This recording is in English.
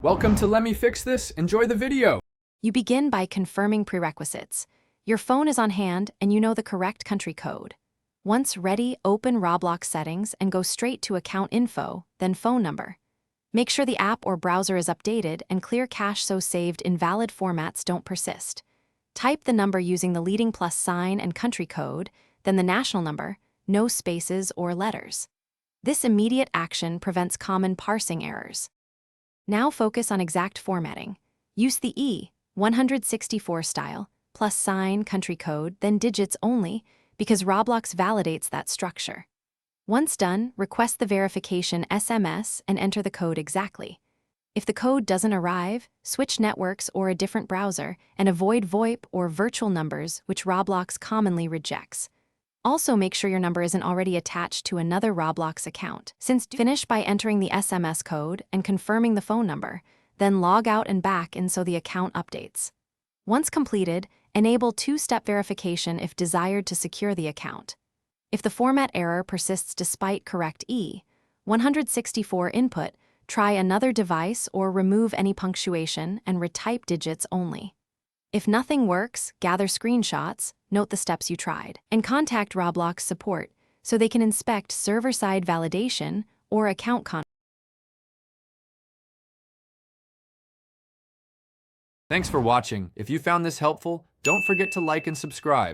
Welcome to Let Me Fix This. Enjoy the video. You begin by confirming prerequisites. Your phone is on hand and you know the correct country code. Once ready, open Roblox settings and go straight to account info, then phone number. Make sure the app or browser is updated and clear cache so saved invalid formats don't persist. Type the number using the leading plus sign and country code, then the national number, no spaces or letters. This immediate action prevents common parsing errors. Now focus on exact formatting. Use the E164 style, plus sign, country code, then digits only, because Roblox validates that structure. Once done, request the verification SMS and enter the code exactly. If the code doesn't arrive, switch networks or a different browser and avoid VoIP or virtual numbers, which Roblox commonly rejects. Also make sure your number isn't already attached to another Roblox account. Finish by entering the SMS code and confirming the phone number, then log out and back in so the account updates. Once completed, enable two-step verification if desired to secure the account. If the format error persists despite correct E164 input, try another device or remove any punctuation and retype digits only. If nothing works, gather screenshots, note the steps you tried, and contact Roblox support so they can inspect server-side validation or account Thanks for watching. If you found this helpful, don't forget to like and subscribe.